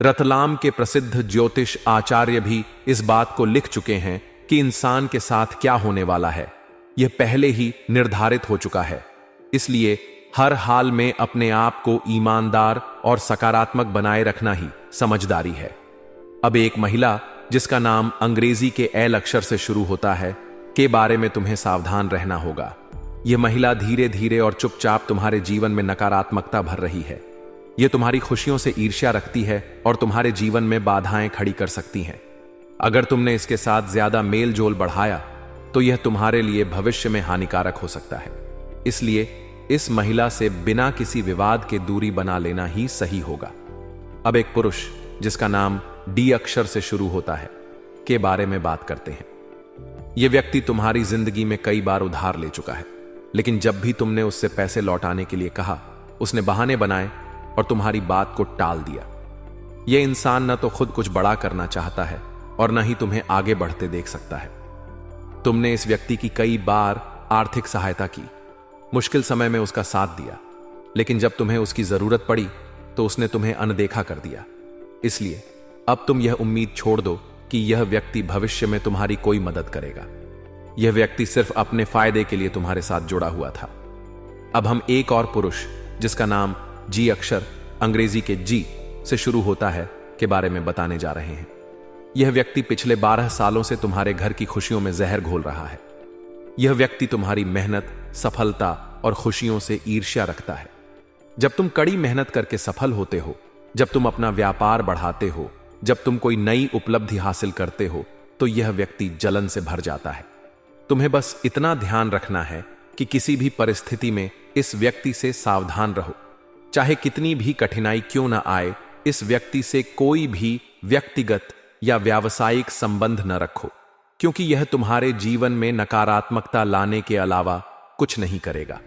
रतलाम के प्रसिद्ध ज्योतिष आचार्य भी इस बात को लिख चुके हैं कि इंसान के साथ क्या होने वाला है यह पहले ही निर्धारित हो चुका है। इसलिए हर हाल में अपने आप को ईमानदार और सकारात्मक बनाए रखना ही समझदारी है। अब एक महिला जिसका नाम अंग्रेजी के एल अक्षर से शुरू होता है के बारे में तुम्हें सावधान रहना होगा। यह महिला धीरे धीरे और चुपचाप तुम्हारे जीवन में नकारात्मकता भर रही है। यह तुम्हारी खुशियों से ईर्ष्या रखती है और तुम्हारे जीवन में बाधाएं खड़ी कर सकती हैं। अगर तुमने इसके साथ ज्यादा मेल जोल बढ़ाया तो यह तुम्हारे लिए भविष्य में हानिकारक हो सकता है। इसलिए इस महिला से बिना किसी विवाद के दूरी बना लेना ही सही होगा। अब एक पुरुष जिसका नाम डी अक्षर से शुरू होता है के बारे में बात करते हैं। यह व्यक्ति तुम्हारी जिंदगी में कई बार उधार ले चुका है, लेकिन जब भी तुमने उससे पैसे लौटाने के लिए कहा उसने बहाने बनाए और तुम्हारी बात को टाल दिया। यह इंसान न तो खुद कुछ बड़ा करना चाहता है और न ही तुम्हें आगे बढ़ते देख सकता है। तुमने इस व्यक्ति की कई बार आर्थिक सहायता की, मुश्किल समय में उसका साथ दिया, लेकिन जब तुम्हें उसकी जरूरत पड़ी तो उसने तुम्हें अनदेखा कर दिया। इसलिए अब तुम यह उम्मीद छोड़ दो कि यह व्यक्ति भविष्य में तुम्हारी कोई मदद करेगा। यह व्यक्ति सिर्फ अपने फायदे के लिए तुम्हारे साथ जुड़ा हुआ था। अब हम एक और पुरुष जिसका नाम जी अक्षर अंग्रेजी के जी से शुरू होता है के बारे में बताने जा रहे हैं। यह व्यक्ति पिछले 12 सालों से तुम्हारे घर की खुशियों में जहर घोल रहा है। यह व्यक्ति तुम्हारी मेहनत, सफलता और खुशियों से ईर्ष्या रखता है। जब तुम कड़ी मेहनत करके सफल होते हो, जब तुम अपना व्यापार बढ़ाते हो, जब तुम कोई नई उपलब्धि हासिल करते हो, तो यह व्यक्ति जलन से भर जाता है। तुम्हें बस इतना ध्यान रखना है कि किसी भी परिस्थिति में इस व्यक्ति से सावधान रहो। चाहे कितनी भी कठिनाई क्यों ना आए, इस व्यक्ति से कोई भी व्यक्तिगत या व्यावसायिक संबंध न रखो, क्योंकि यह तुम्हारे जीवन में नकारात्मकता लाने के अलावा कुछ नहीं करेगा।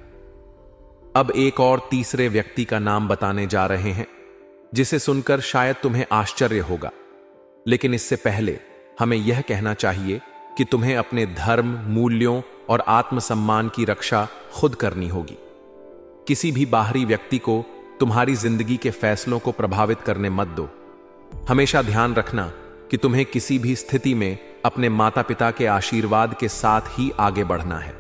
अब एक और तीसरे व्यक्ति का नाम बताने जा रहे हैं जिसे सुनकर शायद तुम्हें आश्चर्य होगा, लेकिन इससे पहले हमें यह कहना चाहिए कि तुम्हें अपने धर्म, मूल्यों और आत्मसम्मान की रक्षा खुद करनी होगी। किसी भी बाहरी व्यक्ति को तुम्हारी जिंदगी के फैसलों को प्रभावित करने मत दो। हमेशा ध्यान रखना कि तुम्हें किसी भी स्थिति में अपने माता पिता के आशीर्वाद के साथ ही आगे बढ़ना है।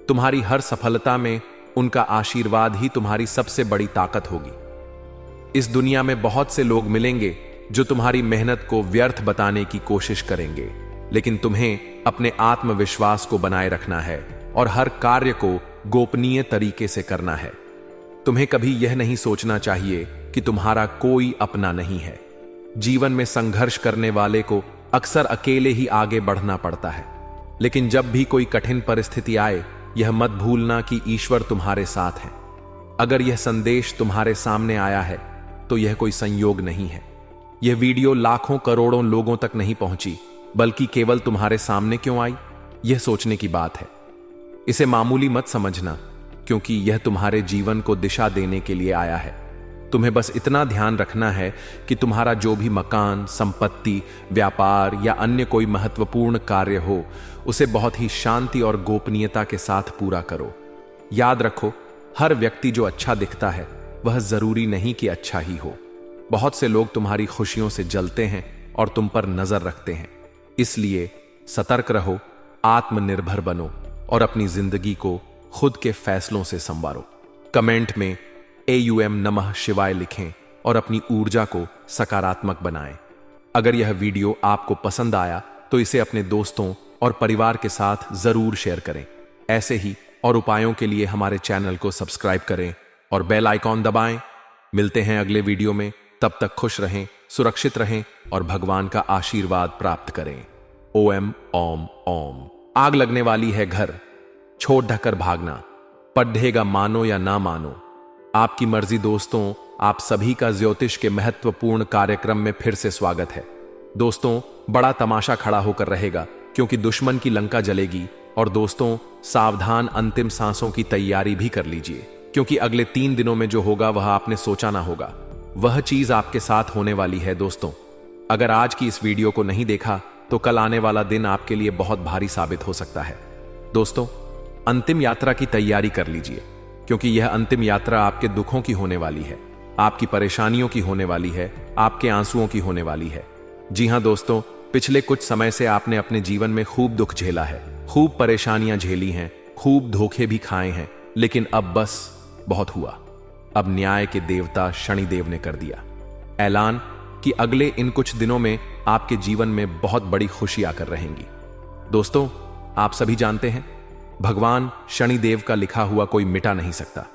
तुम्हारी हर सफलता में उनका आशीर्वाद ही तुम्हारी सबसे बड़ी ताकत होगी। इस दुनिया में बहुत से लोग मिलेंगे जो तुम्हारी मेहनत को व्यर्थ बताने की कोशिश करेंगे, लेकिन तुम्हें अपने आत्मविश्वास को बनाए रखना है और हर कार्य को गोपनीय तरीके से करना है। तुम्हें कभी यह नहीं सोचना चाहिए कि तुम्हारा कोई अपना नहीं है। जीवन में संघर्ष करने वाले को अक्सर अकेले ही आगे बढ़ना पड़ता है, लेकिन जब भी कोई कठिन परिस्थिति आए, यह मत भूलना कि ईश्वर तुम्हारे साथ है। अगर यह संदेश तुम्हारे सामने आया है तो यह कोई संयोग नहीं है। यह वीडियो लाखों करोड़ों लोगों तक नहीं पहुंची, बल्कि केवल तुम्हारे सामने क्यों आई, यह सोचने की बात है। इसे मामूली मत समझना, क्योंकि यह तुम्हारे जीवन को दिशा देने के लिए आया है। तुम्हें बस इतना ध्यान रखना है कि तुम्हारा जो भी मकान, संपत्ति, व्यापार या अन्य कोई महत्वपूर्ण कार्य हो, उसे बहुत ही शांति और गोपनीयता के साथ पूरा करो। याद रखो, हर व्यक्ति जो अच्छा दिखता है वह जरूरी नहीं कि अच्छा ही हो। बहुत से लोग तुम्हारी खुशियों से जलते हैं और तुम पर नजर रखते हैं। इसलिए सतर्क रहो, आत्मनिर्भर बनो और अपनी जिंदगी को खुद के फैसलों से संवारो। कमेंट में AUM नमः शिवाय लिखें और अपनी ऊर्जा को सकारात्मक बनाएं। अगर यह वीडियो आपको पसंद आया तो इसे अपने दोस्तों और परिवार के साथ जरूर शेयर करें। ऐसे ही और उपायों के लिए हमारे चैनल को सब्सक्राइब करें और बेल आइकॉन दबाएं। मिलते हैं अगले वीडियो में, तब तक खुश रहें, सुरक्षित रहें और भगवान का आशीर्वाद प्राप्त करें। ओम ओम ओम। आग लगने वाली है घर, छोड़ ढकर भागना, पढ़ेगा मानो या ना मानो, आपकी मर्जी। दोस्तों, आप सभी का ज्योतिष के महत्वपूर्ण कार्यक्रम में फिर से स्वागत है। दोस्तों, बड़ा तमाशा खड़ा होकर रहेगा, क्योंकि दुश्मन की लंका जलेगी। और दोस्तों, सावधान, अंतिम सांसों की तैयारी भी कर लीजिए, क्योंकि अगले 3 दिनों में जो होगा वह आपने सोचा ना होगा, वह चीज आपके साथ होने वाली है। दोस्तों, अगर आज की इस वीडियो को नहीं देखा तो कल आने वाला दिन आपके लिए बहुत भारी साबित हो सकता है। दोस्तों, अंतिम यात्रा की तैयारी कर लीजिए, क्योंकि यह अंतिम यात्रा आपके दुखों की होने वाली है। आपकी परेशानियों की होने वाली है, आपके आंसुओं की होने वाली है। जी हां दोस्तों, पिछले कुछ समय से आपने अपने जीवन में खूब दुख झेला है, खूब परेशानियां झेली हैं, खूब धोखे भी खाए हैं, लेकिन अब बस बहुत हुआ। अब न्याय के देवता शनिदेव ने कर दिया ऐलान कि अगले इन कुछ दिनों में आपके जीवन में बहुत बड़ी खुशी आकर रहेंगी। दोस्तों, आप सभी जानते हैं, भगवान शनिदेव का लिखा हुआ कोई मिटा नहीं सकता।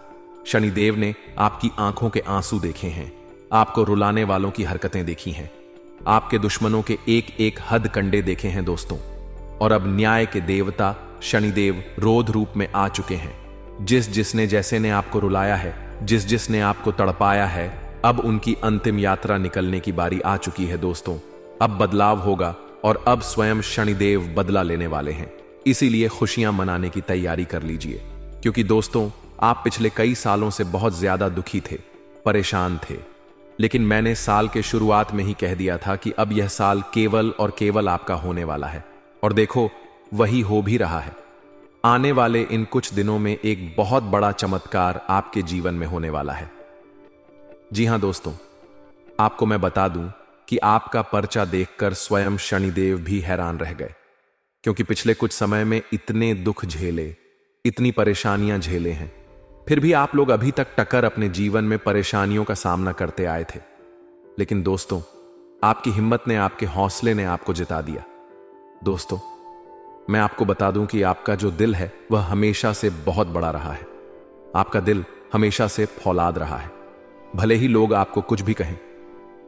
शनिदेव ने आपकी आंखों के आंसू देखे हैं, आपको रुलाने वालों की हरकतें देखी हैं, आपके दुश्मनों के एक एक हद कंडे देखे हैं दोस्तों। और अब न्याय के देवता शनिदेव रोध रूप में आ चुके हैं। जिसने जैसे ने आपको रुलाया है, जिसने आपको तड़पाया है, अब उनकी अंतिम यात्रा निकलने की बारी आ चुकी है दोस्तों। अब बदलाव होगा और अब स्वयं शनिदेव बदला लेने वाले हैं। इसीलिए खुशियां मनाने की तैयारी कर लीजिए, क्योंकि दोस्तों, आप पिछले कई सालों से बहुत ज्यादा दुखी थे, परेशान थे। लेकिन मैंने साल के शुरुआत में ही कह दिया था कि अब यह साल केवल और केवल आपका होने वाला है, और देखो वही हो भी रहा है। आने वाले इन कुछ दिनों में एक बहुत बड़ा चमत्कार आपके जीवन में होने वाला है। जी हां दोस्तों, आपको मैं बता दूं कि आपका पर्चा देखकर स्वयं शनिदेव भी हैरान रह गए, क्योंकि पिछले कुछ समय में इतने दुख झेले, इतनी परेशानियां झेले हैं, फिर भी आप लोग अभी तक टकर अपने जीवन में परेशानियों का सामना करते आए थे। लेकिन दोस्तों, आपकी हिम्मत ने, आपके हौसले ने आपको जिता दिया। दोस्तों, मैं आपको बता दूं कि आपका जो दिल है वह हमेशा से बहुत बड़ा रहा है। आपका दिल हमेशा से फौलाद रहा है। भले ही लोग आपको कुछ भी कहें,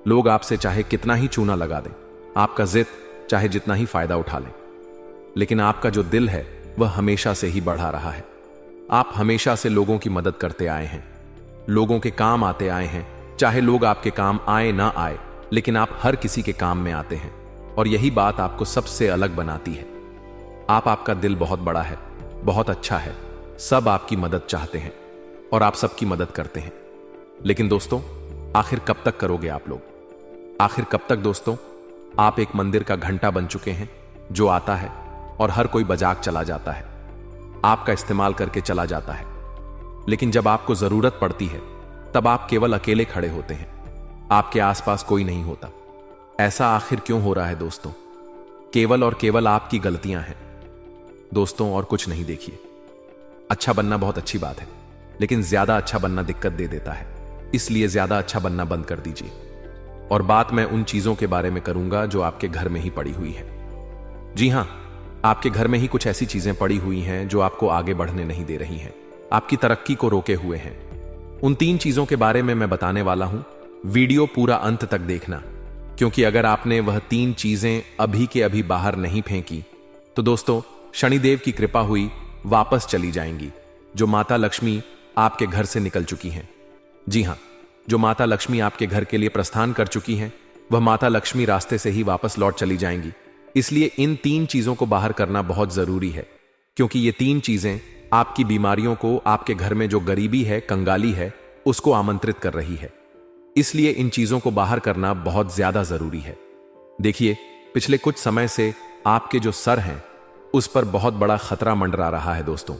लोग आपसे चाहे कितना ही चूना लगा दें, आपका जिद चाहे जितना ही फायदा उठा लें, लेकिन आपका जो दिल है वह हमेशा से ही बढ़ा रहा है। आप हमेशा से लोगों की मदद करते आए हैं, लोगों के काम आते आए हैं, चाहे लोग आपके काम आए ना आए, लेकिन आप हर किसी के काम में आते हैं, और यही बात आपको सबसे अलग बनाती है। आपका दिल बहुत बड़ा है, बहुत अच्छा है, सब आपकी मदद चाहते हैं और आप सबकी मदद करते हैं। लेकिन दोस्तों, आखिर कब तक करोगे आप लोग? आखिर कब तक दोस्तों? आप एक मंदिर का घंटा बन चुके हैं, जो आता है और हर कोई बजाक चला जाता है, आपका इस्तेमाल करके चला जाता है, लेकिन जब आपको जरूरत पड़ती है तब आप केवल अकेले खड़े होते हैं, आपके आसपास कोई नहीं होता। ऐसा आखिर क्यों हो रहा है दोस्तों? केवल और केवल आपकी गलतियां हैं दोस्तों, और कुछ नहीं। देखिए, अच्छा बनना बहुत अच्छी बात है, लेकिन ज्यादा अच्छा बनना दिक्कत दे देता है, इसलिए ज्यादा अच्छा बनना बंद कर दीजिए। और बात मैं उन चीजों के बारे में करूंगा जो आपके घर में ही पड़ी हुई है। जी हां, आपके घर में ही कुछ ऐसी चीजें पड़ी हुई हैं जो आपको आगे बढ़ने नहीं दे रही हैं, आपकी तरक्की को रोके हुए हैं। उन 3 चीजों के बारे में मैं बताने वाला हूं। वीडियो पूरा अंत तक देखना, क्योंकि अगर आपने वह 3 चीजें अभी के अभी बाहर नहीं फेंकी तो दोस्तों, शनिदेव की कृपा हुई वापस चली जाएंगी, जो माता लक्ष्मी आपके घर से निकल चुकी हैं। जी हां, जो माता लक्ष्मी आपके घर के लिए प्रस्थान कर चुकी हैं, वह माता लक्ष्मी रास्ते से ही वापस लौट चली जाएंगी। इसलिए इन 3 चीजों को बाहर करना बहुत जरूरी है, क्योंकि ये 3 चीजें आपकी बीमारियों को, आपके घर में जो गरीबी है, कंगाली है, उसको आमंत्रित कर रही है। इसलिए इन चीजों को बाहर करना बहुत ज्यादा जरूरी है। देखिए, पिछले कुछ समय से आपके जो सर हैं उस पर बहुत बड़ा खतरा मंडरा रहा है दोस्तों।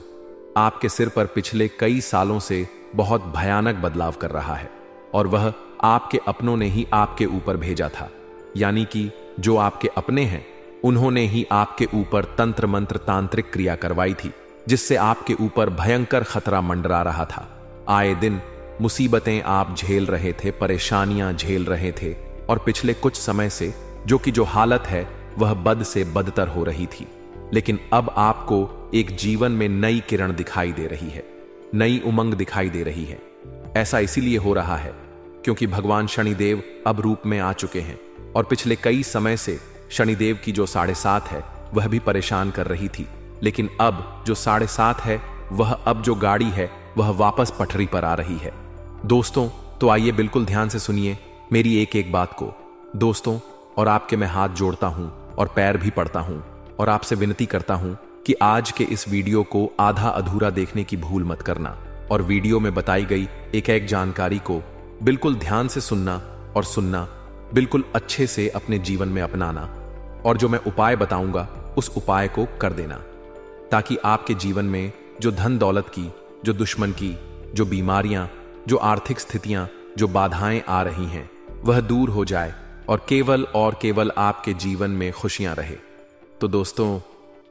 आपके सिर पर पिछले कई सालों से बहुत भयानक बदलाव कर रहा है, और वह आपके अपनों ने ही आपके ऊपर भेजा था। यानी कि जो आपके अपने हैं, उन्होंने ही आपके ऊपर तंत्र मंत्र तांत्रिक क्रिया करवाई थी, जिससे आपके ऊपर भयंकर खतरा मंडरा रहा था। आए दिन मुसीबतें आप झेल रहे थे, परेशानियां झेल रहे थे, और पिछले कुछ समय से जो हालत है वह बद से बदतर हो रही थी। लेकिन अब आपको एक जीवन में नई किरण दिखाई दे रही है, नई उमंग दिखाई दे रही है। ऐसा इसीलिए हो रहा है क्योंकि भगवान शनिदेव अब रूप में आ चुके हैं, और पिछले कई समय से शनिदेव की जो 7.5 है वह भी परेशान कर रही थी, लेकिन अब जो 7.5 है वह अब जो गाड़ी है वह वापस पटरी पर आ रही है। दोस्तों, तो आइए बिल्कुल ध्यान से सुनिए मेरी एक एक बात को दोस्तों, और आपके मैं हाथ जोड़ता हूं और पैर भी पड़ता हूं, और आपसे विनती करता हूं कि आज के इस वीडियो को आधा अधूरा देखने की भूल मत करना, और वीडियो में बताई गई एक एक जानकारी को बिल्कुल ध्यान से सुनना, और सुनना बिल्कुल अच्छे से अपने जीवन में अपनाना, और जो मैं उपाय बताऊंगा उस उपाय को कर देना, ताकि आपके जीवन में जो धन दौलत की, जो दुश्मन की, जो बीमारियां, जो आर्थिक स्थितियां, जो बाधाएं आ रही हैं वह दूर हो जाए और केवल आपके जीवन में खुशियां रहे। तो दोस्तों,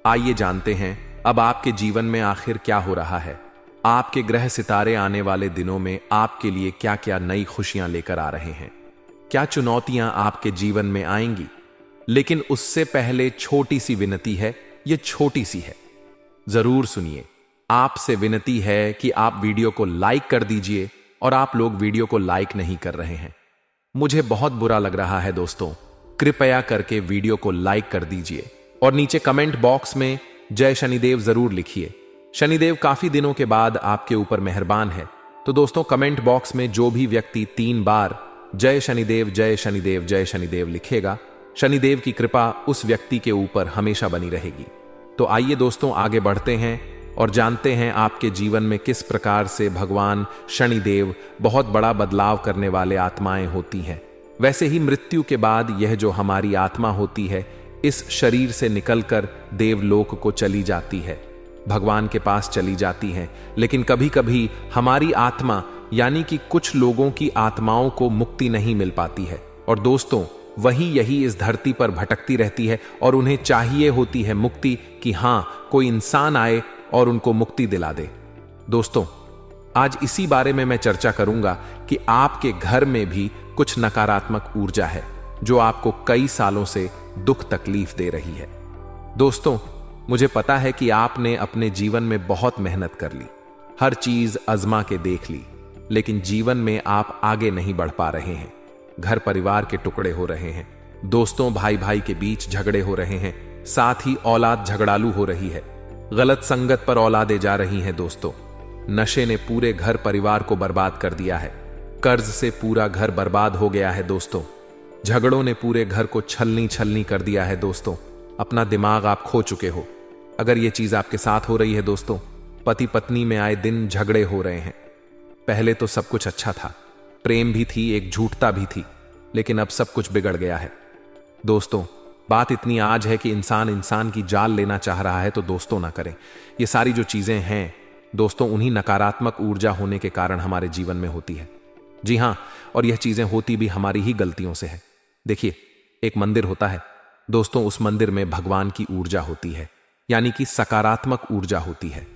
आइए जानते हैं अब आपके जीवन में आखिर क्या हो रहा है। आपके ग्रह सितारे आने वाले दिनों में आपके लिए क्या क्या नई खुशियां लेकर आ रहे हैं, क्या चुनौतियां आपके जीवन में आएंगी। लेकिन उससे पहले छोटी सी विनती है, ये छोटी सी है, जरूर सुनिए। आपसे विनती है कि आप वीडियो को लाइक कर दीजिए और आप लोग वीडियो को लाइक नहीं कर रहे हैं। मुझे बहुत बुरा लग रहा है दोस्तों, कृपया करके वीडियो को लाइक कर दीजिए और नीचे कमेंट बॉक्स में जय शनिदेव जरूर लिखिए। शनिदेव काफी दिनों के बाद आपके ऊपर मेहरबान है। तो दोस्तों, कमेंट बॉक्स में जो भी व्यक्ति 3 बार जय शनिदेव जय शनिदेव जय शनिदेव लिखेगा, शनिदेव की कृपा उस व्यक्ति के ऊपर हमेशा बनी रहेगी। तो आइए दोस्तों, आगे बढ़ते हैं और जानते हैं आपके जीवन में किस प्रकार से भगवान शनिदेव बहुत बड़ा बदलाव करने वाले आत्माएं होती हैं। वैसे ही मृत्यु के बाद यह जो हमारी आत्मा होती है, इस शरीर से निकलकर देवलोक को चली जाती है, भगवान के पास चली जाती है। लेकिन कभी कभी हमारी आत्मा यानी कि कुछ लोगों की आत्माओं को मुक्ति नहीं मिल पाती है और दोस्तों, वही यही इस धरती पर भटकती रहती है और उन्हें चाहिए होती है मुक्ति, कि हां, कोई इंसान आए और उनको मुक्ति दिला दे। दोस्तों, आज इसी बारे में मैं चर्चा करूंगा कि आपके घर में भी कुछ नकारात्मक ऊर्जा है जो आपको कई सालों से दुख तकलीफ दे रही है। दोस्तों, मुझे पता है कि आपने अपने जीवन में बहुत मेहनत कर ली, हर चीज आजमा के देख ली, लेकिन जीवन में आप आगे नहीं बढ़ पा रहे हैं। घर परिवार के टुकड़े हो रहे हैं, दोस्तों भाई भाई के बीच झगड़े हो रहे हैं, साथ ही औलाद झगड़ालू हो रही है, गलत संगत पर औलादें जा रही हैं। दोस्तों, नशे ने पूरे घर परिवार को बर्बाद कर दिया है, कर्ज से पूरा घर बर्बाद हो गया है। दोस्तों, झगड़ों ने पूरे घर को छलनी छलनी कर दिया है। दोस्तों, अपना दिमाग आप खो चुके हो। अगर ये चीज आपके साथ हो रही है दोस्तों, पति पत्नी में आए दिन झगड़े हो रहे हैं। पहले तो सब कुछ अच्छा था, प्रेम भी थी, एक झूठता भी थी, लेकिन अब सब कुछ बिगड़ गया है। दोस्तों, बात इतनी आज है कि इंसान की जान लेना चाह रहा है, तो दोस्तों ना करें। ये सारी जो चीजें हैं दोस्तों, उन्हीं नकारात्मक ऊर्जा होने के कारण हमारे जीवन में होती है। जी हां, और यह चीजें होती भी हमारी ही गलतियों से है। देखिए, एक मंदिर होता है दोस्तों, उस मंदिर में भगवान की ऊर्जा होती है, यानी कि सकारात्मक ऊर्जा होती है।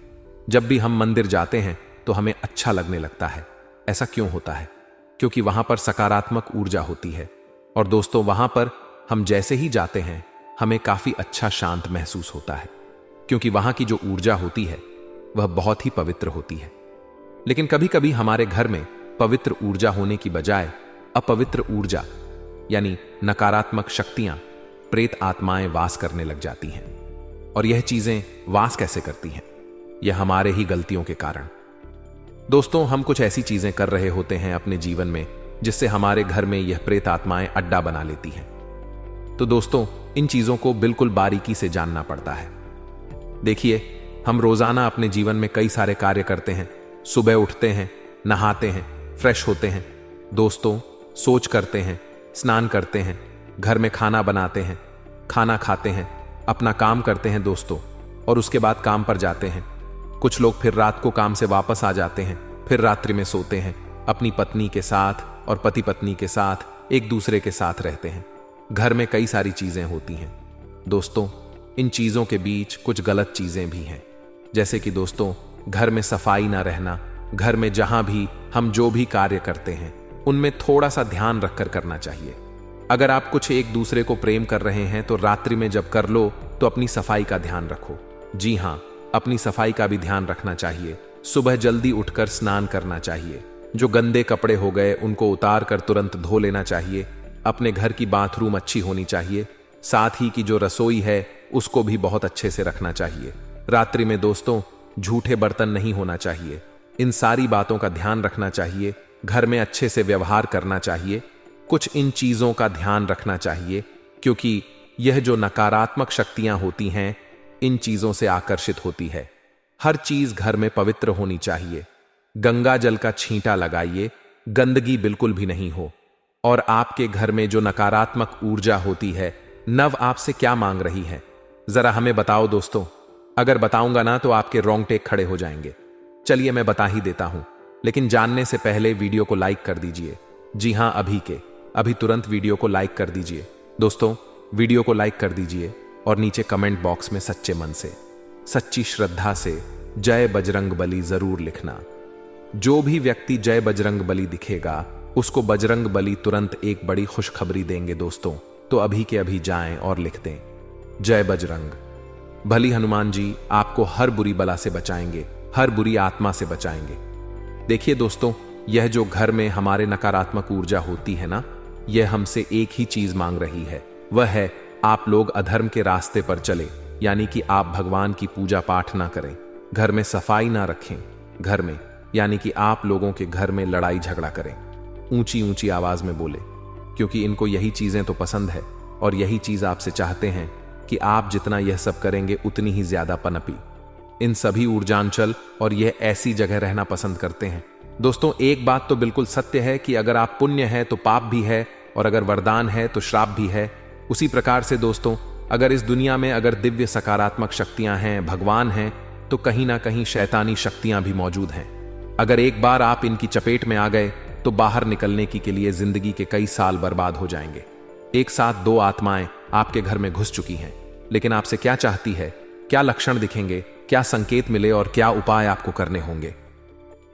जब भी हम मंदिर जाते हैं तो हमें अच्छा लगने लगता है। ऐसा क्यों होता है? क्योंकि वहां पर सकारात्मक ऊर्जा होती है। और दोस्तों, वहां पर हम जैसे ही जाते हैं हमें काफी अच्छा शांत महसूस होता है, क्योंकि वहां की जो ऊर्जा होती है वह बहुत ही पवित्र होती है। लेकिन कभी कभी हमारे घर में पवित्र ऊर्जा होने की बजाय अपवित्र ऊर्जा यानी नकारात्मक शक्तियां, प्रेत आत्माएं वास करने लग जाती हैं। और यह चीजें वास कैसे करती हैं? यह हमारे ही गलतियों के कारण। दोस्तों, हम कुछ ऐसी चीजें कर रहे होते हैं अपने जीवन में जिससे हमारे घर में यह प्रेत आत्माएं अड्डा बना लेती हैं। तो दोस्तों, इन चीजों को बिल्कुल बारीकी से जानना पड़ता है। देखिए, हम रोजाना अपने जीवन में कई सारे कार्य करते हैं। सुबह उठते हैं, नहाते हैं, फ्रेश होते हैं, दोस्तों सोच करते हैं, स्नान करते हैं, घर में खाना बनाते हैं, खाना खाते हैं, अपना काम करते हैं दोस्तों, और उसके बाद काम पर जाते हैं। कुछ लोग फिर रात को काम से वापस आ जाते हैं, फिर रात्रि में सोते हैं, अपनी पत्नी के साथ और पति पत्नी के साथ एक दूसरे के साथ रहते हैं। घर में कई सारी चीजें होती हैं दोस्तों। इन चीजों के बीच कुछ गलत चीजें भी हैं, जैसे कि दोस्तों, घर में सफाई ना रहना। घर में जहां भी हम जो भी कार्य करते हैं उनमें थोड़ा सा ध्यान रखकर करना चाहिए। अगर आप कुछ एक दूसरे को प्रेम कर रहे हैं तो रात्रि में जब कर लो तो अपनी सफाई का ध्यान रखो। जी हां, अपनी सफाई का भी ध्यान रखना चाहिए। सुबह जल्दी उठकर स्नान करना चाहिए। जो गंदे कपड़े हो गए उनको उतार कर तुरंत धो लेना चाहिए। अपने घर की बाथरूम अच्छी होनी चाहिए, साथ ही की जो रसोई है उसको भी बहुत अच्छे से रखना चाहिए। रात्रि में दोस्तों झूठे बर्तन नहीं होना चाहिए। इन सारी बातों का ध्यान रखना चाहिए। घर में अच्छे से व्यवहार करना चाहिए। कुछ इन चीजों का ध्यान रखना चाहिए, क्योंकि यह जो नकारात्मक शक्तियां होती हैं इन चीजों से आकर्षित होती है। हर चीज घर में पवित्र होनी चाहिए। गंगा जल का छींटा लगाइए, गंदगी बिल्कुल भी नहीं हो। और आपके घर में जो नकारात्मक ऊर्जा होती है, नव आपसे क्या मांग रही है, जरा हमें बताओ दोस्तों। अगर बताऊंगा ना तो आपके रोंगटे खड़े हो जाएंगे। चलिए मैं बता ही देता हूं, लेकिन जानने से पहले वीडियो को लाइक कर दीजिए। जी हां, अभी तुरंत वीडियो को लाइक कर दीजिए। दोस्तों, वीडियो को लाइक कर दीजिए और नीचे कमेंट बॉक्स में सच्चे मन से, सच्ची श्रद्धा से जय बजरंग बली जरूर लिखना। जो भी व्यक्ति जय बजरंग बली दिखेगा उसको बजरंग बली तुरंत एक बड़ी खुशखबरी देंगे। दोस्तों, तो अभी के अभी जाएं और लिख दें जय बजरंग बली। हनुमान जी आपको हर बुरी बला से बचाएंगे, हर बुरी आत्मा से बचाएंगे। देखिए दोस्तों, यह जो घर में हमारे नकारात्मक ऊर्जा होती है ना, यह हमसे एक ही चीज मांग रही है, वह है आप लोग अधर्म के रास्ते पर चले, यानी कि आप भगवान की पूजा पाठ ना करें, घर में सफाई ना रखें, घर में यानी कि आप लोगों के घर में लड़ाई झगड़ा करें, ऊंची ऊंची आवाज में बोले, क्योंकि इनको यही चीजें तो पसंद है और यही चीज आपसे चाहते हैं कि आप जितना यह सब करेंगे उतनी ही ज्यादा पनपी। इन सभी ऊर्जांचल और यह ऐसी जगह रहना पसंद करते हैं। दोस्तों, एक बात तो बिल्कुल सत्य है कि अगर आप पुण्य है तो पाप भी है, और अगर वरदान है तो श्राप भी है। उसी प्रकार से दोस्तों, अगर इस दुनिया में अगर दिव्य सकारात्मक शक्तियां हैं, भगवान हैं, तो कहीं ना कहीं शैतानी शक्तियां भी मौजूद हैं। अगर एक बार आप इनकी चपेट में आ गए तो बाहर निकलने के लिए जिंदगी के कई साल बर्बाद हो जाएंगे। एक साथ दो आत्माएं आपके घर में घुस चुकी हैं, लेकिन आपसे क्या चाहती है, क्या लक्षण दिखेंगे, क्या संकेत मिले और क्या उपाय आपको करने होंगे।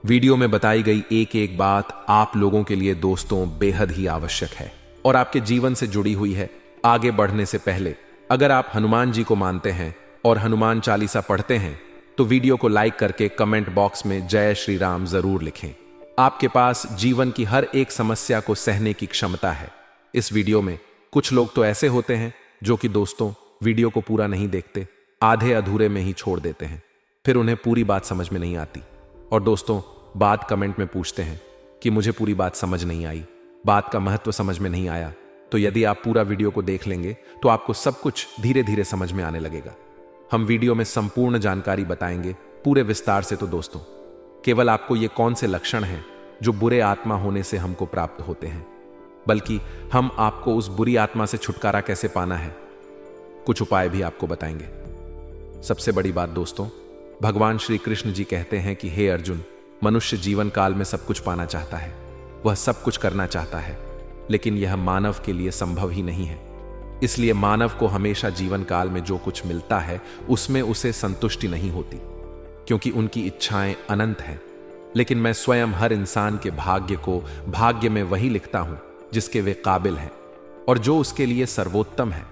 वीडियो में बताई गई एक एक बात आप लोगों के लिए दोस्तों बेहद ही आवश्यक है और आपके जीवन से जुड़ी हुई है। आगे बढ़ने से पहले अगर आप हनुमान जी को मानते हैं और हनुमान चालीसा पढ़ते हैं तो वीडियो को लाइक करके कमेंट बॉक्स में जय श्री राम जरूर लिखें। आपके पास जीवन की हर एक समस्या को सहने की क्षमता है। इस वीडियो में कुछ लोग तो ऐसे होते हैं जो कि दोस्तों वीडियो को पूरा नहीं देखते, आधे अधूरे में ही छोड़ देते हैं, फिर उन्हें पूरी बात समझ में नहीं आती और दोस्तों बात कमेंट में पूछते हैं कि मुझे पूरी बात समझ नहीं आई, बात का महत्व समझ में नहीं आया। तो यदि आप पूरा वीडियो को देख लेंगे तो आपको सब कुछ धीरे धीरे समझ में आने लगेगा। हम वीडियो में संपूर्ण जानकारी बताएंगे पूरे विस्तार से। तो दोस्तों, केवल आपको ये कौन से लक्षण हैं जो बुरे आत्मा होने से हमको प्राप्त होते हैं, बल्कि हम आपको उस बुरी आत्मा से छुटकारा कैसे पाना है, कुछ उपाय भी आपको बताएंगे। सबसे बड़ी बात दोस्तों, भगवान श्री कृष्ण जी कहते हैं कि हे अर्जुन, मनुष्य जीवन काल में सब कुछ पाना चाहता है, वह सब कुछ करना चाहता है, लेकिन यह मानव के लिए संभव ही नहीं है। इसलिए मानव को हमेशा जीवन काल में जो कुछ मिलता है उसमें उसे संतुष्टि नहीं होती, क्योंकि उनकी इच्छाएं अनंत हैं। लेकिन मैं स्वयं हर इंसान के भाग्य को भाग्य में वही लिखता हूं जिसके वे काबिल हैं और जो उसके लिए सर्वोत्तम है।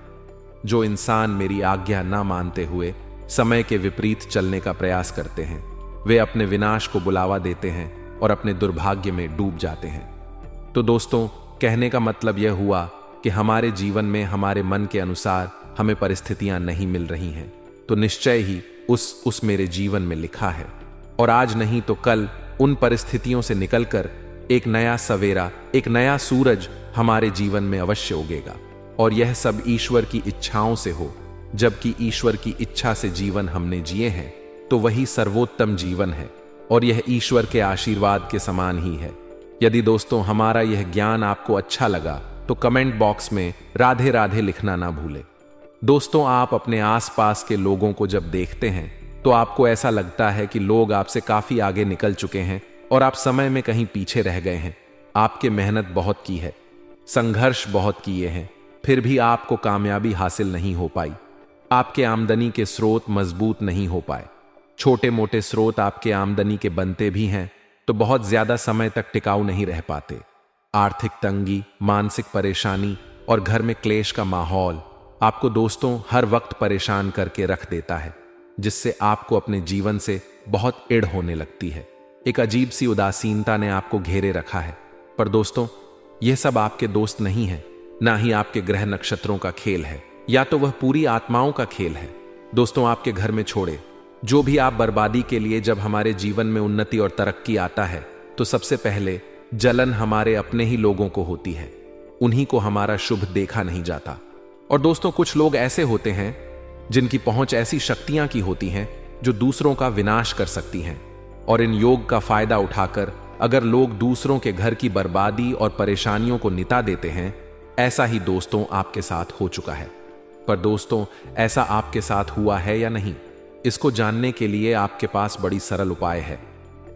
जो इंसान मेरी आज्ञा ना मानते हुए समय के विपरीत चलने का प्रयास करते हैं, वे अपने विनाश को बुलावा देते हैं और अपने दुर्भाग्य में डूब जाते हैं। तो दोस्तों, कहने का मतलब यह हुआ कि हमारे जीवन में हमारे मन के अनुसार हमें परिस्थितियां नहीं मिल रही हैं, तो निश्चय ही उस मेरे जीवन में लिखा है और आज नहीं तो कल उन परिस्थितियों से निकलकर एक नया सवेरा, एक नया सूरज हमारे जीवन में अवश्य उगेगा। और यह सब ईश्वर की इच्छाओं से हो। जबकि ईश्वर की इच्छा से जीवन हमने जिए हैं तो वही सर्वोत्तम जीवन है और यह ईश्वर के आशीर्वाद के समान ही है। यदि दोस्तों हमारा यह ज्ञान आपको अच्छा लगा तो कमेंट बॉक्स में राधे राधे लिखना ना भूलें। दोस्तों, आप अपने आसपास के लोगों को जब देखते हैं तो आपको ऐसा लगता है कि लोग आपसे काफी आगे निकल चुके हैं और आप समय में कहीं पीछे रह गए हैं। आपके मेहनत बहुत की है, संघर्ष बहुत किए हैं, फिर भी आपको कामयाबी हासिल नहीं हो पाई। आपके आमदनी के स्रोत मजबूत नहीं हो पाए। छोटे मोटे स्रोत आपके आमदनी के बनते भी हैं तो बहुत ज्यादा समय तक टिकाऊ नहीं रह पाते। आर्थिक तंगी, मानसिक परेशानी और घर में क्लेश का माहौल आपको दोस्तों हर वक्त परेशान करके रख देता है, जिससे आपको अपने जीवन से बहुत इड़ होने लगती है। एक अजीब सी उदासीनता ने आपको घेरे रखा है। पर दोस्तों, यह सब आपके दोस्त नहीं है, ना ही आपके ग्रह नक्षत्रों का खेल है, या तो वह पूरी आत्माओं का खेल है। दोस्तों, आपके घर में छोड़े जो भी आप बर्बादी के लिए, जब हमारे जीवन में उन्नति और तरक्की आता है तो सबसे पहले जलन हमारे अपने ही लोगों को होती है, उन्हीं को हमारा शुभ देखा नहीं जाता। और दोस्तों, कुछ लोग ऐसे होते हैं जिनकी पहुंच ऐसी शक्तियां की होती हैं जो दूसरों का विनाश कर सकती हैं, और इन योग का फायदा उठाकर अगर लोग दूसरों के घर की बर्बादी और परेशानियों को निता देते हैं, ऐसा ही दोस्तों आपके साथ हो चुका है। पर दोस्तों, ऐसा आपके साथ हुआ है या नहीं, इसको जानने के लिए आपके पास बड़ी सरल उपाय है।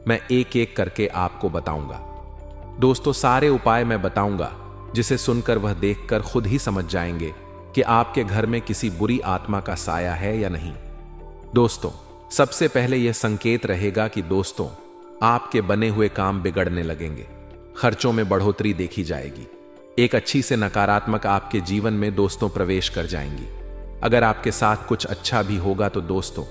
मैं एक एक करके आपको बताऊंगा। दोस्तों, सारे उपाय मैं बताऊंगा जिसे सुनकर वह देखकर खुद ही समझ जाएंगे कि आपके घर में किसी बुरी आत्मा का साया है या नहीं। दोस्तों, सबसे पहले यह संकेत रहेगा कि दोस्तों, आपके बने हुए काम बिगड़ने लगेंगे, खर्चों में बढ़ोतरी देखी जाएगी, एक अच्छी से नकारात्मक आपके जीवन में दोस्तों प्रवेश कर जाएंगी। अगर आपके साथ कुछ अच्छा भी होगा तो दोस्तों,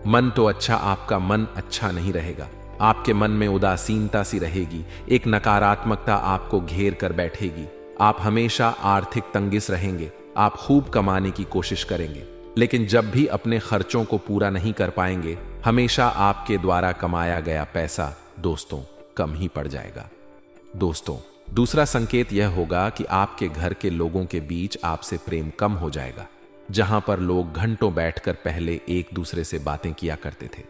मन तो अच्छा, आपका मन अच्छा नहीं रहेगा। आपके मन में उदासीनता सी रहेगी, एक नकारात्मकता आपको घेर कर बैठेगी। आप हमेशा आर्थिक तंगिस रहेंगे। आप खूब कमाने की कोशिश करेंगे, लेकिन जब भी अपने खर्चों को पूरा नहीं कर पाएंगे, हमेशा आपके द्वारा कमाया गया पैसा दोस्तों कम ही पड़ जाएगा। दोस्तों, दूसरा संकेत यह होगा कि आपके घर के लोगों के बीच आपसे प्रेम कम हो जाएगा। जहां पर लोग घंटों बैठकर पहले एक दूसरे से बातें किया करते थे,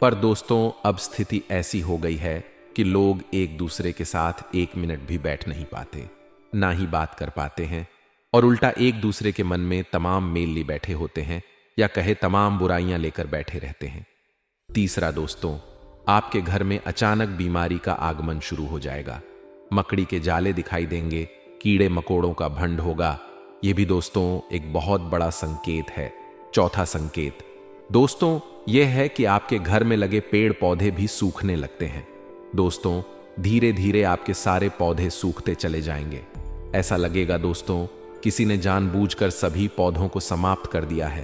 पर दोस्तों अब स्थिति ऐसी हो गई है कि लोग एक दूसरे के साथ एक मिनट भी बैठ नहीं पाते, ना ही बात कर पाते हैं, और उल्टा एक दूसरे के मन में तमाम मेल ली बैठे होते हैं, या कहे तमाम बुराइयां लेकर बैठे रहते हैं। तीसरा दोस्तों, आपके घर में अचानक बीमारी का आगमन शुरू हो जाएगा। मकड़ी के जाले दिखाई देंगे, कीड़े मकोड़ों का भंड होगा। यह भी दोस्तों एक बहुत बड़ा संकेत है। चौथा संकेत दोस्तों यह है कि आपके घर में लगे पेड़ पौधे भी सूखने लगते हैं। दोस्तों, धीरे धीरे आपके सारे पौधे सूखते चले जाएंगे। ऐसा लगेगा दोस्तों किसी ने जानबूझकर सभी पौधों को समाप्त कर दिया है।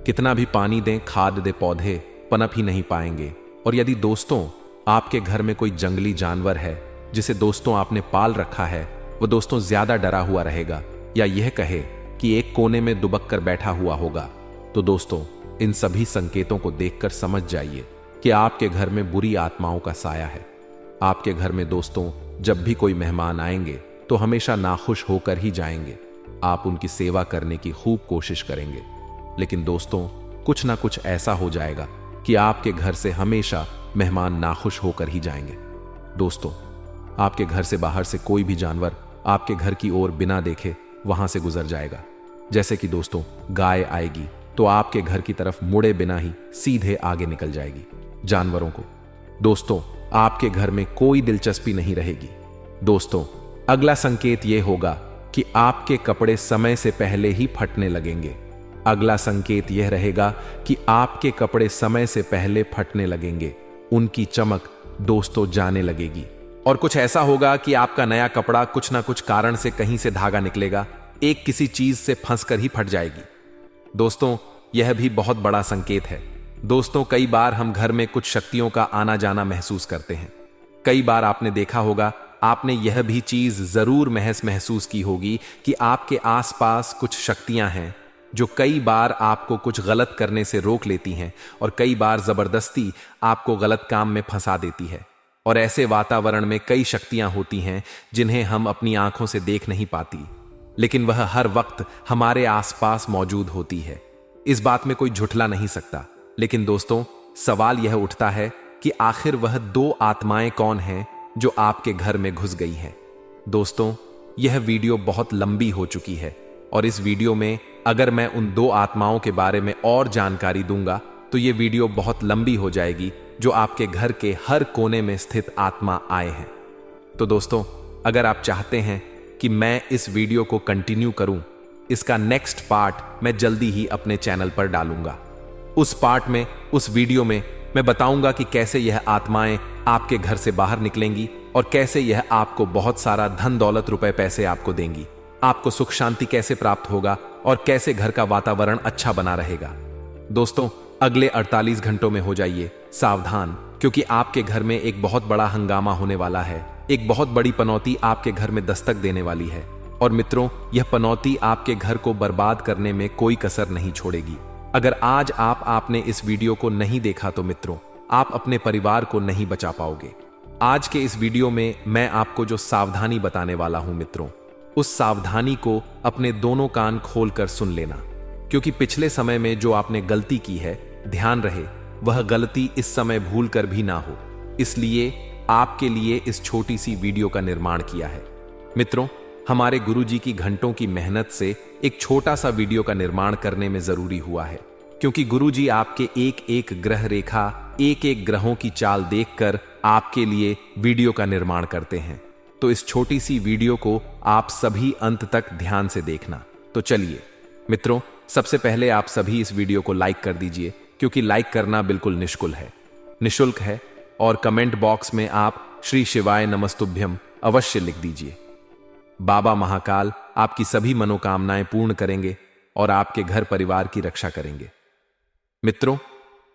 कितना भी पानी दें, खाद दे, पौधे पनप ही नहीं पाएंगे। और यदि दोस्तों आपके घर में कोई जंगली जानवर है जिसे दोस्तों आपने पाल रखा है, वो दोस्तों ज्यादा डरा हुआ रहेगा, या यह कहे कि एक कोने में दुबक कर बैठा हुआ होगा, तो दोस्तों इन सभी संकेतों को देखकर समझ जाइए कि आपके घर में बुरी आत्माओं का साया है। आपके घर में दोस्तों जब भी कोई मेहमान आएंगे तो हमेशा नाखुश होकर ही जाएंगे। आप उनकी सेवा करने की खूब कोशिश करेंगे, लेकिन दोस्तों कुछ ना कुछ ऐसा हो जाएगा कि आपके घर से हमेशा मेहमान नाखुश होकर ही जाएंगे। दोस्तों, आपके घर से बाहर से कोई भी जानवर आपके घर की ओर बिना देखे वहां से गुजर जाएगा। जैसे कि दोस्तों गाय आएगी तो आपके घर की तरफ मुड़े बिना ही सीधे आगे निकल जाएगी। जानवरों को दोस्तों आपके घर में कोई दिलचस्पी नहीं रहेगी। दोस्तों, अगला संकेत यह होगा कि आपके कपड़े समय से पहले ही फटने लगेंगे। अगला संकेत यह रहेगा कि आपके कपड़े समय से पहले फटने लगेंगे, उनकी चमक दोस्तों जाने लगेगी। और कुछ ऐसा होगा कि आपका नया कपड़ा कुछ ना कुछ कारण से कहीं से धागा निकलेगा, एक किसी चीज से फंसकर ही फट जाएगी। दोस्तों, यह भी बहुत बड़ा संकेत है। दोस्तों, कई बार हम घर में कुछ शक्तियों का आना जाना महसूस करते हैं। कई बार आपने देखा होगा, आपने यह भी चीज जरूर महसूस की होगी कि आपके आसपास कुछ शक्तियां हैं जो कई बार आपको कुछ गलत करने से रोक लेती हैं, और कई बार जबरदस्ती आपको गलत काम में फंसा देती है। और ऐसे वातावरण में कई शक्तियां होती हैं जिन्हें हम अपनी आंखों से देख नहीं पाती, लेकिन वह हर वक्त हमारे आसपास मौजूद होती है। इस बात में कोई झुठला नहीं सकता। लेकिन दोस्तों, सवाल यह उठता है कि आखिर वह दो आत्माएं कौन हैं जो आपके घर में घुस गई हैं। दोस्तों, यह वीडियो बहुत लंबी हो चुकी है, और इस वीडियो में अगर मैं उन दो आत्माओं के बारे में और जानकारी दूंगा तो यह वीडियो बहुत लंबी हो जाएगी, जो आपके घर के हर कोने में स्थित आत्मा आए हैं। तो दोस्तों, अगर आप चाहते हैं कि मैं इस वीडियो को कंटिन्यू करूं, इसका नेक्स्ट पार्ट मैं जल्दी ही अपने चैनल पर डालूंगा। उस पार्ट में, उस वीडियो में मैं बताऊंगा कि कैसे यह आत्माएं आपके घर से बाहर निकलेंगी, और कैसे यह आपको बहुत सारा धन दौलत रुपए पैसे आपको देंगी, आपको सुख शांति कैसे प्राप्त होगा, और कैसे घर का वातावरण अच्छा बना रहेगा। दोस्तों, अगले 48 घंटों में हो जाइए सावधान, क्योंकि आपके घर में एक बहुत बड़ा हंगामा होने वाला है। एक बहुत बड़ी पनौती आपके घर में दस्तक देने वाली है। और मित्रों, यह पनौती आपके घर को बर्बाद करने में कोई कसर नहीं छोड़ेगी। अगर आज आपने इस वीडियो को नहीं देखा तो मित्रों, आप अपने परिवार को नहीं बचा पाओगे। आज के इस वीडियो में मैं आपको जो सावधानी बताने वाला हूं मित्रों, उस सावधानी को अपने दोनों कान खोलकर सुन लेना, क्योंकि पिछले समय में जो आपने गलती की है, ध्यान रहे वह गलती इस समय भूल कर भी ना हो। इसलिए आपके लिए इस छोटी सी वीडियो का निर्माण किया है। मित्रों, हमारे गुरुजी की घंटों की मेहनत से एक छोटा सा वीडियो का निर्माण करने में जरूरी हुआ है, क्योंकि गुरुजी आपके एक एक ग्रह रेखा, एक एक ग्रहों की चाल देखकर आपके लिए वीडियो का निर्माण करते हैं। तो इस छोटी सी वीडियो को आप सभी अंत तक ध्यान से देखना। तो चलिए मित्रों, सबसे पहले आप सभी इस वीडियो को लाइक कर दीजिए, क्योंकि लाइक करना बिल्कुल निःशुल्क है। और कमेंट बॉक्स में आप श्री शिवाय नमस्तुभ्यम अवश्य लिख दीजिए। बाबा महाकाल आपकी सभी मनोकामनाएं पूर्ण करेंगे और आपके घर परिवार की रक्षा करेंगे। मित्रों,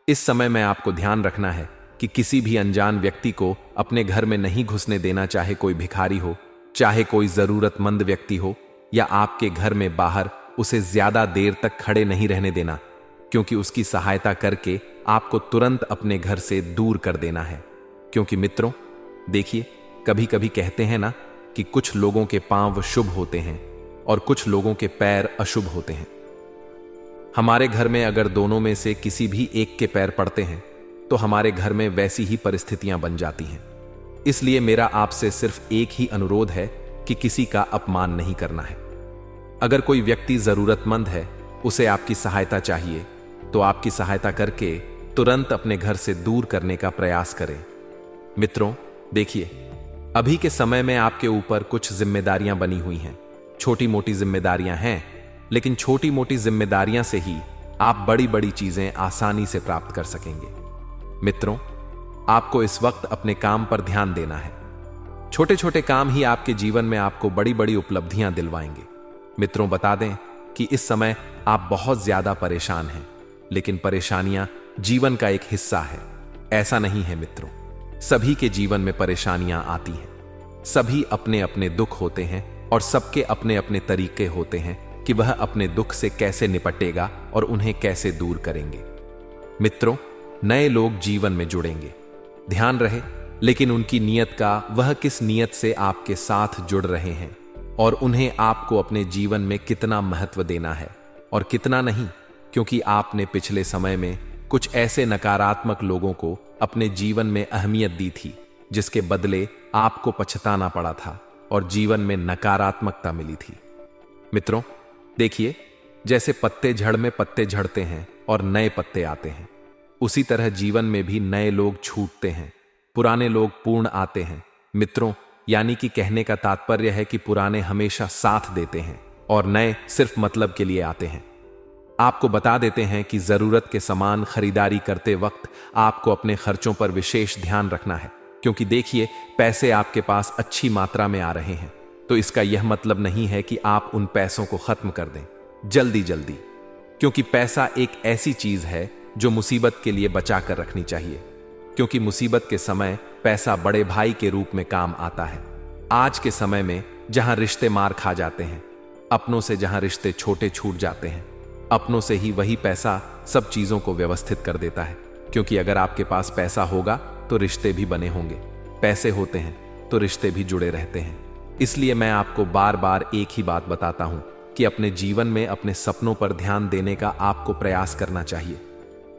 इस समय में आपको ध्यान रखना है कि किसी भी अनजान व्यक्ति को अपने घर में नहीं घुसने देना, चाहे कोई भिखारी हो, चाहे कोई जरूरतमंद व्यक्ति हो, या आपके घर में बाहर उसे ज्यादा देर तक खड़े नहीं रहने देना, क्योंकि उसकी सहायता करके आपको तुरंत अपने घर से दूर कर देना है। क्योंकि मित्रों देखिए, कभी कभी कहते हैं ना कि कुछ लोगों के पांव शुभ होते हैं और कुछ लोगों के पैर अशुभ होते हैं। हमारे घर में अगर दोनों में से किसी भी एक के पैर पड़ते हैं तो हमारे घर में वैसी ही परिस्थितियां बन जाती हैं। इसलिए मेरा आपसे सिर्फ एक ही अनुरोध है कि किसी का अपमान नहीं करना है। अगर कोई व्यक्ति जरूरतमंद है, उसे आपकी सहायता चाहिए, तो आपकी सहायता करके तुरंत अपने घर से दूर करने का प्रयास करें। मित्रों देखिए, अभी के समय में आपके ऊपर कुछ जिम्मेदारियां बनी हुई हैं। छोटी मोटी जिम्मेदारियां हैं, लेकिन छोटी मोटी जिम्मेदारियां से ही आप बड़ी बड़ी चीजें आसानी से प्राप्त कर सकेंगे। मित्रों, आपको इस वक्त अपने काम पर ध्यान देना है। छोटे छोटे काम ही आपके जीवन में आपको बड़ी बड़ी उपलब्धियां दिलवाएंगे। मित्रों, बता दें कि इस समय आप बहुत ज्यादा परेशान हैं, लेकिन परेशानियां जीवन का एक हिस्सा है। ऐसा नहीं है मित्रों, सभी के जीवन में परेशानियां आती हैं। सभी अपने अपने दुख होते हैं और सबके अपने अपने तरीके होते हैं कि वह अपने दुख से कैसे निपटेगा और उन्हें कैसे दूर करेंगे। मित्रों, नए लोग जीवन में जुड़ेंगे, ध्यान रहे, लेकिन उनकी नीयत का वह किस नीयत से आपके साथ जुड़ रहे हैं और उन्हें आपको अपने जीवन में कितना महत्व देना है और कितना नहीं, क्योंकि आपने पिछले समय में कुछ ऐसे नकारात्मक लोगों को अपने जीवन में अहमियत दी थी, जिसके बदले आपको पछताना पड़ा था और जीवन में नकारात्मकता मिली थी। मित्रों देखिए, जैसे पत्ते झड़ में पत्ते झड़ते हैं और नए पत्ते आते हैं, उसी तरह जीवन में भी नए लोग छूटते हैं, पुराने लोग पूर्ण आते हैं। मित्रों, यानी कि कहने का तात्पर्य है कि पुराने हमेशा साथ देते हैं और नए सिर्फ मतलब के लिए आते हैं। आपको बता देते हैं कि जरूरत के सामान खरीदारी करते वक्त आपको अपने खर्चों पर विशेष ध्यान रखना है, क्योंकि देखिए, पैसे आपके पास अच्छी मात्रा में आ रहे हैं, तो इसका यह मतलब नहीं है कि आप उन पैसों को खत्म कर दें जल्दी जल्दी, क्योंकि पैसा एक ऐसी चीज है जो मुसीबत के लिए बचा कर रखनी चाहिए, क्योंकि मुसीबत के समय पैसा बड़े भाई के रूप में काम आता है। आज के समय में जहां रिश्ते मार खा जाते हैं, अपनों से जहां रिश्ते छोटे छूट जाते हैं, अपनों से ही वही पैसा सब चीजों को व्यवस्थित कर देता है। क्योंकि अगर आपके पास पैसा होगा तो रिश्ते भी बने होंगे, पैसे होते हैं तो रिश्ते भी जुड़े रहते हैं। इसलिए मैं आपको बार बार एक ही बात बताता हूं कि अपने जीवन में अपने सपनों पर ध्यान देने का आपको प्रयास करना चाहिए।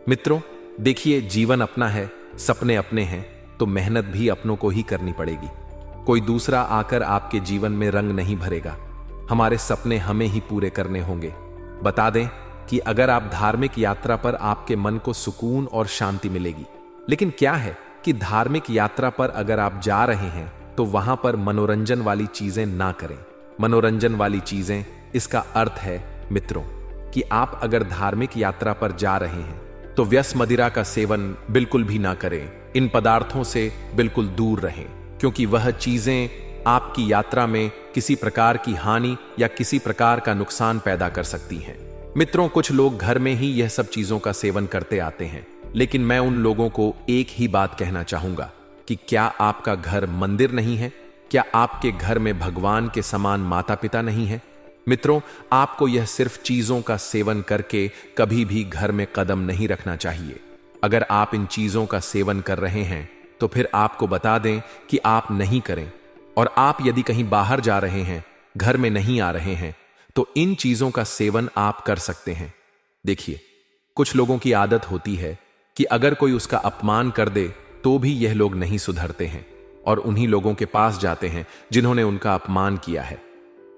मित्रों देखिए, जीवन अपना है, सपने अपने हैं, तो मेहनत भी अपनों को ही करनी पड़ेगी। कोई दूसरा आकर आपके जीवन में रंग नहीं भरेगा, हमारे सपने हमें ही पूरे करने होंगे। बता दें कि अगर आप धार्मिक यात्रा पर, आपके मन को सुकून और शांति मिलेगी, लेकिन क्या है कि धार्मिक यात्रा पर अगर आप जा रहे हैं तो वहां पर मनोरंजन वाली चीजें ना करें। मनोरंजन वाली चीजें, इसका अर्थ है मित्रों कि आप अगर धार्मिक यात्रा पर जा रहे हैं तो व्यस मदिरा का सेवन बिल्कुल भी ना करें। इन पदार्थों से बिल्कुल दूर रहें, क्योंकि वह चीजें आपकी यात्रा में किसी प्रकार की हानि या किसी प्रकार का नुकसान पैदा कर सकती हैं। मित्रों, कुछ लोग घर में ही यह सब चीजों का सेवन करते आते हैं, लेकिन मैं उन लोगों को एक ही बात कहना चाहूंगा कि क्या आपका घर मंदिर नहीं है? क्या आपके घर में भगवान के समान माता पिता नहीं है? मित्रों, आपको यह सिर्फ चीजों का सेवन करके कभी भी घर में कदम नहीं रखना चाहिए। अगर आप इन चीजों का सेवन कर रहे हैं तो फिर आपको बता दें कि आप नहीं करें। और आप यदि कहीं बाहर जा रहे हैं, घर में नहीं आ रहे हैं, तो इन चीजों का सेवन आप कर सकते हैं। देखिए, कुछ लोगों की आदत होती है कि अगर कोई उसका अपमान कर दे तो भी यह लोग नहीं सुधरते हैं और उन्हीं लोगों के पास जाते हैं जिन्होंने उनका अपमान किया है।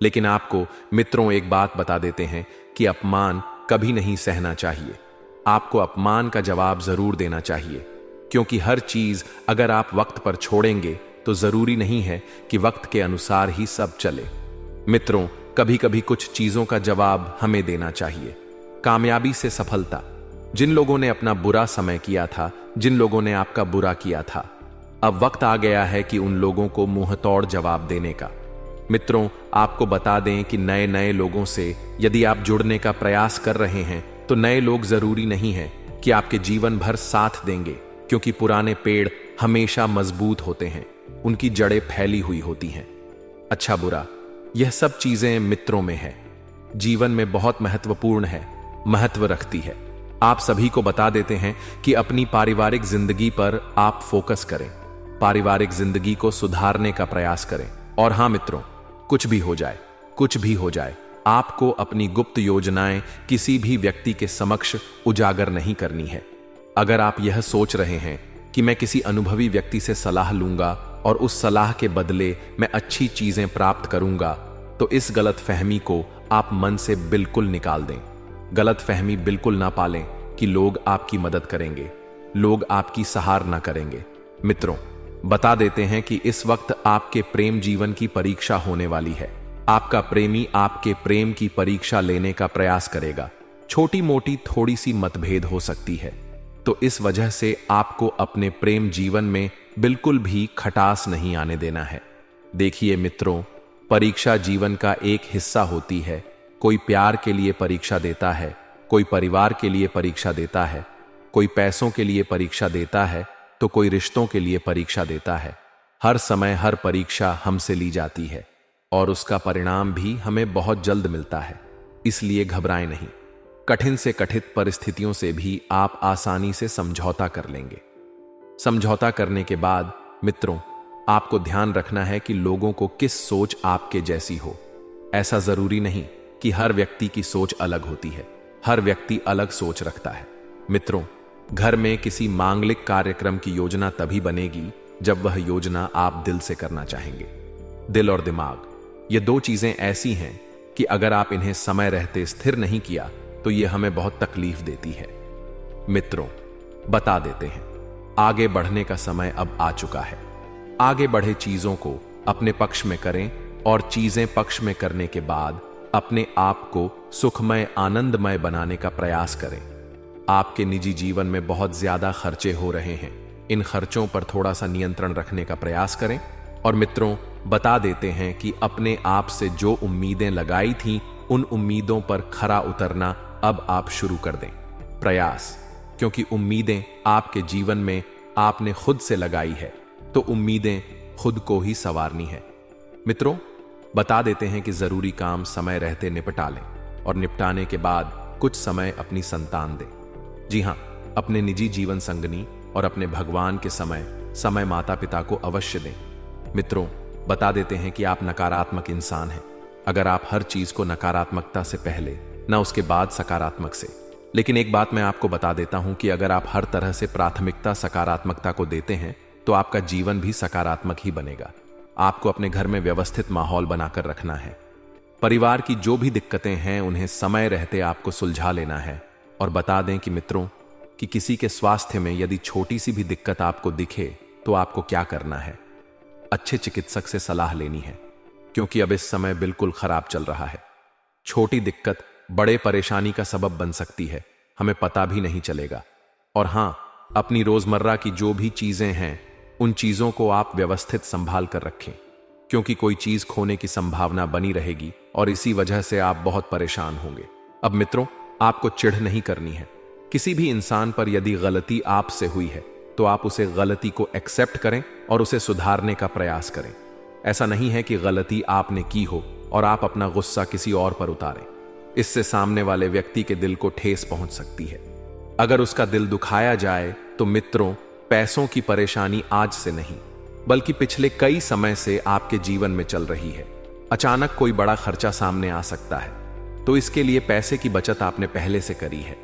लेकिन आपको मित्रों एक बात बता देते हैं कि अपमान कभी नहीं सहना चाहिए। आपको अपमान का जवाब जरूर देना चाहिए, क्योंकि हर चीज अगर आप वक्त पर छोड़ेंगे तो जरूरी नहीं है कि वक्त के अनुसार ही सब चले। मित्रों, कभी कभी कुछ चीजों का जवाब हमें देना चाहिए। कामयाबी से सफलता। जिन लोगों ने अपना बुरा समय किया था, जिन लोगों ने आपका बुरा किया था, अब वक्त आ गया है कि उन लोगों को मुंह तोड़ जवाब देने का। मित्रों, आपको बता दें कि नए नए लोगों से यदि आप जुड़ने का प्रयास कर रहे हैं तो नए लोग जरूरी नहीं है कि आपके जीवन भर साथ देंगे, क्योंकि पुराने पेड़ हमेशा मजबूत होते हैं, उनकी जड़ें फैली हुई होती हैं। अच्छा बुरा, यह सब चीजें मित्रों में है, जीवन में बहुत महत्वपूर्ण है, महत्व रखती है। आप सभी को बता देते हैं कि अपनी पारिवारिक जिंदगी पर आप फोकस करें, पारिवारिक जिंदगी को सुधारने का प्रयास करें। और हां मित्रों, कुछ भी हो जाए, कुछ भी हो जाए, आपको अपनी गुप्त योजनाएं किसी भी व्यक्ति के समक्ष उजागर नहीं करनी है। अगर आप यह सोच रहे हैं कि मैं किसी अनुभवी व्यक्ति से सलाह लूंगा और उस सलाह के बदले मैं अच्छी चीजें प्राप्त करूंगा, तो इस गलतफहमी को आप मन से बिल्कुल निकाल दें। गलतफहमी बिल्कुल ना पालें कि लोग आपकी मदद करेंगे, लोग आपकी सहार ना करेंगे। मित्रों, बता देते हैं कि इस वक्त आपके प्रेम जीवन की परीक्षा होने वाली है। आपका प्रेमी आपके प्रेम की परीक्षा लेने का प्रयास करेगा। छोटी मोटी थोड़ी सी मतभेद हो सकती है, तो इस वजह से आपको अपने प्रेम जीवन में बिल्कुल भी खटास नहीं आने देना है। देखिए मित्रों, परीक्षा जीवन का एक हिस्सा होती है। कोई प्यार के लिए परीक्षा देता है, कोई परिवार के लिए परीक्षा देता है, कोई पैसों के लिए परीक्षा देता है, तो कोई रिश्तों के लिए परीक्षा देता है। हर समय हर परीक्षा हमसे ली जाती है और उसका परिणाम भी हमें बहुत जल्द मिलता है, इसलिए घबराएं नहीं। कठिन से कठिन परिस्थितियों से भी आप आसानी से समझौता कर लेंगे। समझौता करने के बाद मित्रों, आपको ध्यान रखना है कि लोगों को किस सोच आपके जैसी हो। ऐसा जरूरी नहीं कि हर व्यक्ति की सोच अलग होती है, हर व्यक्ति अलग सोच रखता है। मित्रों, घर में किसी मांगलिक कार्यक्रम की योजना तभी बनेगी जब वह योजना आप दिल से करना चाहेंगे। दिल और दिमाग, ये दो चीजें ऐसी हैं कि अगर आप इन्हें समय रहते स्थिर नहीं किया तो ये हमें बहुत तकलीफ देती है। मित्रों, बता देते हैं, आगे बढ़ने का समय अब आ चुका है। आगे बढ़े चीजों को अपने पक्ष में करें और चीजें पक्ष में करने के बाद अपने आप को सुखमय आनंदमय बनाने का प्रयास करें। आपके निजी जीवन में बहुत ज्यादा खर्चे हो रहे हैं, इन खर्चों पर थोड़ा सा नियंत्रण रखने का प्रयास करें। और मित्रों, बता देते हैं कि अपने आप से जो उम्मीदें लगाई थीं, उन उम्मीदों पर खरा उतरना अब आप शुरू कर दें प्रयास, क्योंकि उम्मीदें आपके जीवन में आपने खुद से लगाई है, तो उम्मीदें खुद को ही संवारनी है। मित्रों, बता देते हैं कि जरूरी काम समय रहते निपटा लें और निपटाने के बाद कुछ समय अपनी संतान दें। जी हां, अपने निजी जीवन संगनी और अपने भगवान के समय माता पिता को अवश्य दें। मित्रों, बता देते हैं कि आप नकारात्मक इंसान हैं। अगर आप हर चीज को नकारात्मकता से पहले, ना उसके बाद सकारात्मक से। लेकिन एक बात मैं आपको बता देता हूं कि अगर आप हर तरह से प्राथमिकता सकारात्मकता को देते हैं तो आपका जीवन भी सकारात्मक ही बनेगा। आपको अपने घर में व्यवस्थित माहौल बनाकर रखना है। परिवार की जो भी दिक्कतें हैं उन्हें समय रहते आपको सुलझा लेना है। और बता दें कि मित्रों, कि किसी के स्वास्थ्य में यदि छोटी सी भी दिक्कत आपको दिखे तो आपको क्या करना है, अच्छे चिकित्सक से सलाह लेनी है, क्योंकि अब इस समय बिल्कुल खराब चल रहा है। छोटी दिक्कत बड़े परेशानी का सबब बन सकती है, हमें पता भी नहीं चलेगा। और हां, अपनी रोजमर्रा की जो भी चीजें हैं उन चीजों को आप व्यवस्थित संभाल कर रखें, क्योंकि कोई चीज खोने की संभावना बनी रहेगी और इसी वजह से आप बहुत परेशान होंगे। अब मित्रों, आपको चिढ़ नहीं करनी है। किसी भी इंसान पर यदि गलती आपसे हुई है तो आप उसे गलती को एक्सेप्ट करें और उसे सुधारने का प्रयास करें। ऐसा नहीं है कि गलती आपने की हो और आप अपना गुस्सा किसी और पर उतारें। इससे सामने वाले व्यक्ति के दिल को ठेस पहुंच सकती है। अगर उसका दिल दुखाया जाए तो मित्रों, पैसों की परेशानी आज से नहीं बल्कि पिछले कई समय से आपके जीवन में चल रही है। अचानक कोई बड़ा खर्चा सामने आ सकता है, तो इसके लिए पैसे की बचत आपने पहले से करी है,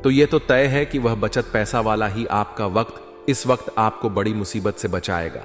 तो यह तो तय है कि वह बचत पैसा वाला ही आपका वक्त इस वक्त आपको बड़ी मुसीबत से बचाएगा।